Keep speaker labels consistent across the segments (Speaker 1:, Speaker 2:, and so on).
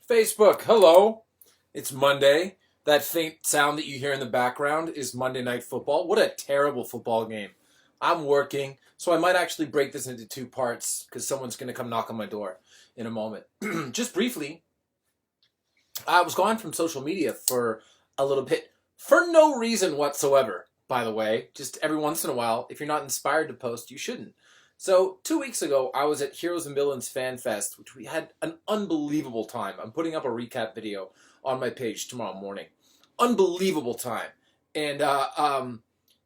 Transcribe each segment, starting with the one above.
Speaker 1: Facebook, hello. It's Monday. That faint sound that you hear in the background is Monday Night Football. What a terrible football game. I'm working, so I might actually break this into two parts because someone's going to come knock on my door in a moment. Just briefly, I was gone from social media for a little bit for no reason whatsoever, by the way. Just every once in a while, if you're not inspired to post, you shouldn't. So 2 weeks ago, I was at Heroes and Villains Fan Fest, which we had an unbelievable time. I'm putting up a recap video on my page tomorrow morning. Unbelievable time. And,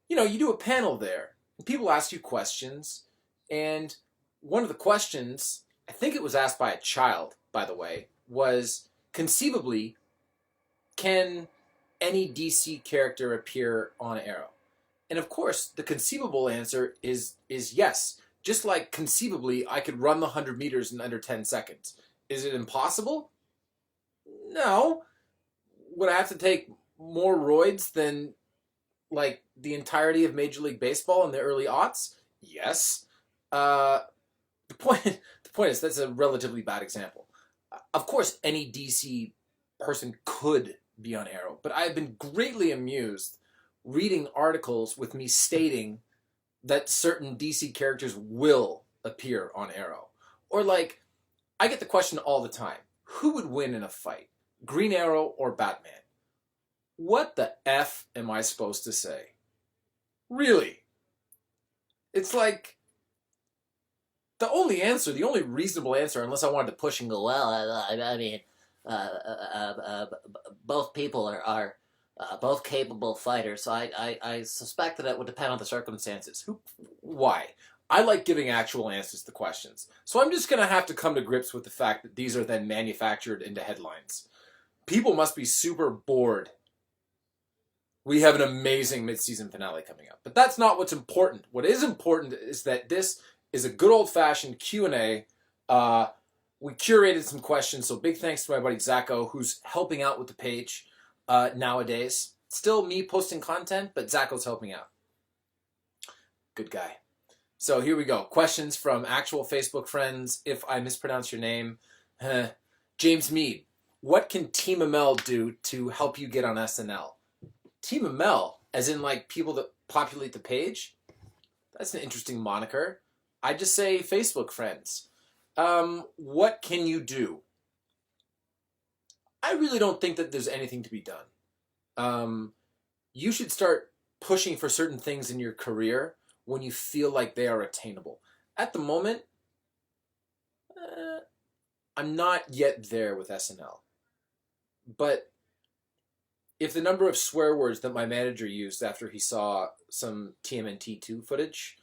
Speaker 1: you do a panel there. And people ask you questions. And one of the questions, I think it was asked by a child, by the way, was conceivably, can any DC character appear on Arrow? And of course, the conceivable answer is yes. Just like conceivably, I could run the 100 meters in under 10 seconds. Is it impossible? No. Would I have to take more roids than like the entirety of Major League Baseball in the early aughts? Yes. The point is that's a relatively bad example. Of course, any DC person could be on Arrow, but I have been greatly amused reading articles with me stating that certain DC characters will appear on Arrow. Or like, I get the question all the time, who would win in a fight? Green Arrow or Batman? What the F am I supposed to say? Really? It's like, the only reasonable answer, unless I wanted to push and go, well, both people are both capable fighters, so I suspect that it would depend on the circumstances. Why? I like giving actual answers to questions. So I'm just going to have to come to grips with the fact that these are then manufactured into headlines. People must be super bored. We have an amazing mid-season finale coming up. But that's not what's important. What is important is that this is a good old-fashioned Q&A. We curated some questions, so big thanks to my buddy Zacho, who's helping out with the page nowadays. Still me posting content, but Zacho's helping out. Good guy. So here we go. Questions from actual Facebook friends. If I mispronounce your name, James Mead. What can Team Amell do to help you get on SNL? Team Amell, as in like people that populate the page? That's an interesting moniker. I just say Facebook friends. What can you do? I really don't think that there's anything to be done. You should start pushing for certain things in your career when you feel like they are attainable. At the moment, I'm not yet there with SNL. But if the number of swear words that my manager used after he saw some TMNT2 footage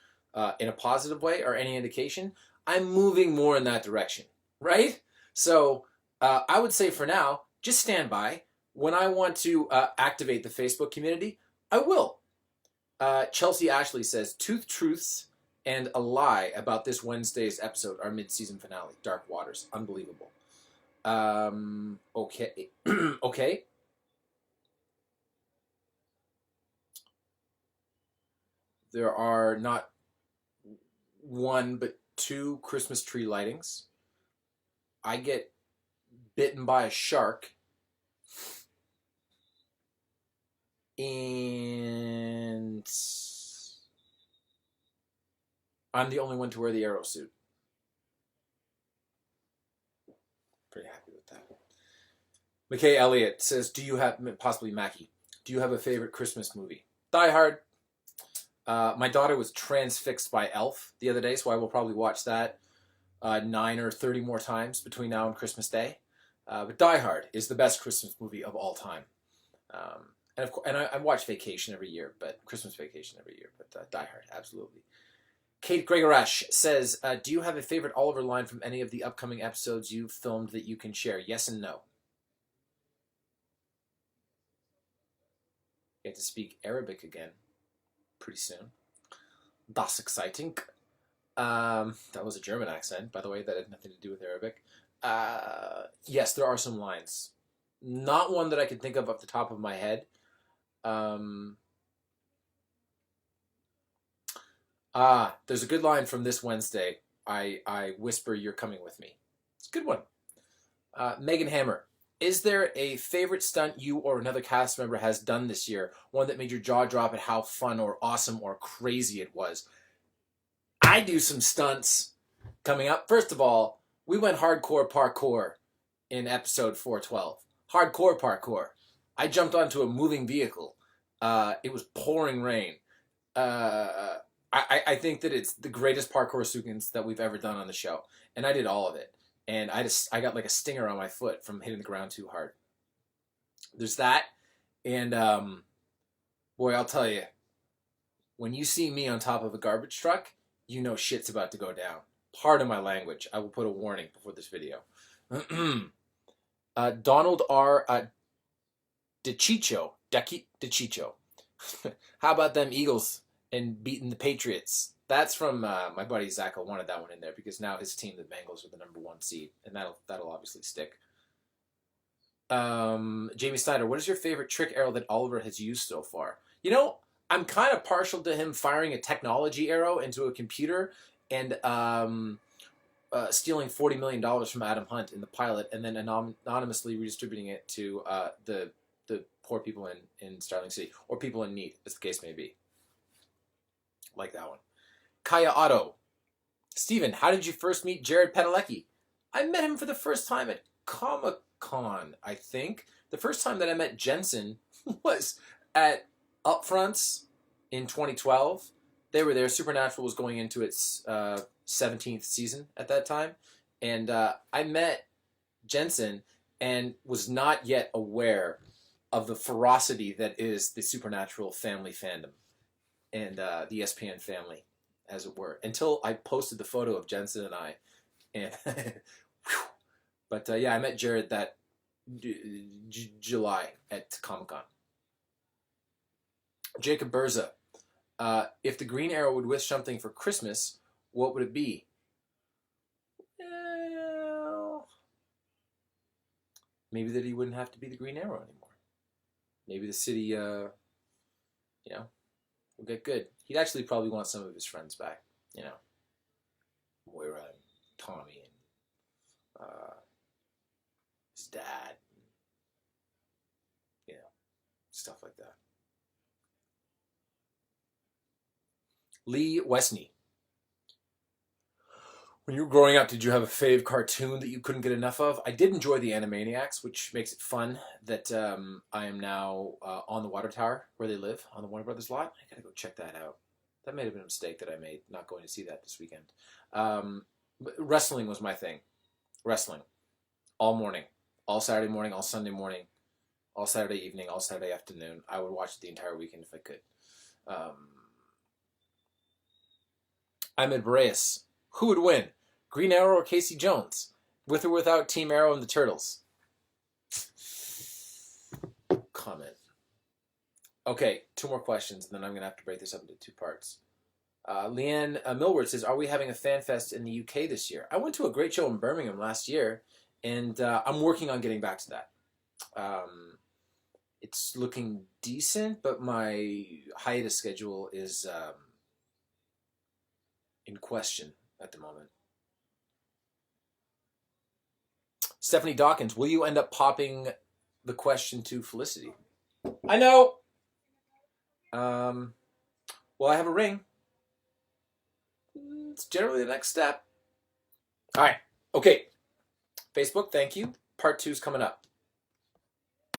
Speaker 1: in a positive way are any indication, I'm moving more in that direction, right? So I would say for now, just stand by. When I want to activate the Facebook community, I will. Chelsea Ashley says, Tooth Truths and a lie about this Wednesday's episode, our mid-season finale, Dark Waters. Unbelievable. Okay. Okay. There are not one, but two Christmas tree lightings. I get bitten by a shark. And I'm the only one to wear the Arrow suit. Pretty happy with that. McKay Elliott says, possibly Mackie, do you have a favorite Christmas movie? Die Hard. My daughter was transfixed by Elf the other day, so I will probably watch that 9 or 30 more times between now and Christmas Day. But Die Hard is the best Christmas movie of all time. And I watch Vacation every year, but Christmas Vacation every year. But Die Hard, absolutely. Kate Gregorash says, do you have a favorite Oliver line from any of the upcoming episodes you've filmed that you can share? Yes and no. You have to speak Arabic again pretty soon. Das exciting. That was a German accent, by the way. That had nothing to do with Arabic. Yes, there are some lines. Not one that I can think of off the top of my head. There's a good line from this Wednesday. I whisper, you're coming with me. It's a good one. Megan Hammer. Is there a favorite stunt you or another cast member has done this year? One that made your jaw drop at how fun or awesome or crazy it was? I do some stunts coming up. First of all, we went hardcore parkour in episode 412. Hardcore parkour. I jumped onto a moving vehicle. It was pouring rain. I think that it's the greatest parkour sequence that we've ever done on the show, and I did all of it. And I got like a stinger on my foot from hitting the ground too hard. There's that, and boy, I'll tell you, when you see me on top of a garbage truck, you know shit's about to go down. Pardon my language. I will put a warning before this video. Donald R. DeCiccio. How about them Eagles and beating the Patriots? That's from my buddy Zach. I wanted that one in there because now his team, the Bengals, are the #1 seed, and that'll obviously stick. Jamie Snyder, what is your favorite trick arrow that Oliver has used so far? You know, I'm kind of partial to him firing a technology arrow into a computer and stealing $40 million from Adam Hunt in the pilot and then anonymously redistributing it to the poor people in Starling City, or people in need, as the case may be. Like that one. Kaya Otto. Steven, how did you first meet Jared Padalecki? I met him for the first time at Comic-Con, I think. The first time that I met Jensen was at Upfronts in 2012. They were there. Supernatural was going into its 17th season at that time. And I met Jensen and was not yet aware of the ferocity that is the Supernatural family fandom and the ESPN family, as it were, until I posted the photo of Jensen and I. And but yeah, I met Jared that July at Comic-Con. Jacob Berza. If the Green Arrow would wish something for Christmas, what would it be? Maybe that he wouldn't have to be the Green Arrow anymore. Maybe the city, will get good. He'd actually probably want some of his friends back, Moira and Tommy and his dad, stuff like that. Lee Westney. When you were growing up, did you have a fave cartoon that you couldn't get enough of? I did enjoy the Animaniacs, which makes it fun that I am now on the water tower where they live, on the Warner Brothers lot. I gotta go check that out. That may have been a mistake that I made, not going to see that this weekend. But wrestling was my thing. Wrestling. All morning. All Saturday morning, all Sunday morning, all Saturday evening, all Saturday afternoon. I would watch it the entire weekend if I could. Ahmed Boreas. Who would win? Green Arrow or Casey Jones? With or without Team Arrow and the Turtles? Comment. Okay, 2 more questions, and then I'm going to have to break this up into 2 parts. Leanne Millward says, are we having a fan fest in the UK this year? I went to a great show in Birmingham last year, and I'm working on getting back to that. It's looking decent, but my hiatus schedule is in question at the moment. Stephanie Dawkins, will you end up popping the question to Felicity? I know. Well, I have a ring. It's generally the next step. All right. Okay. Facebook, thank you. Part 2 is coming up.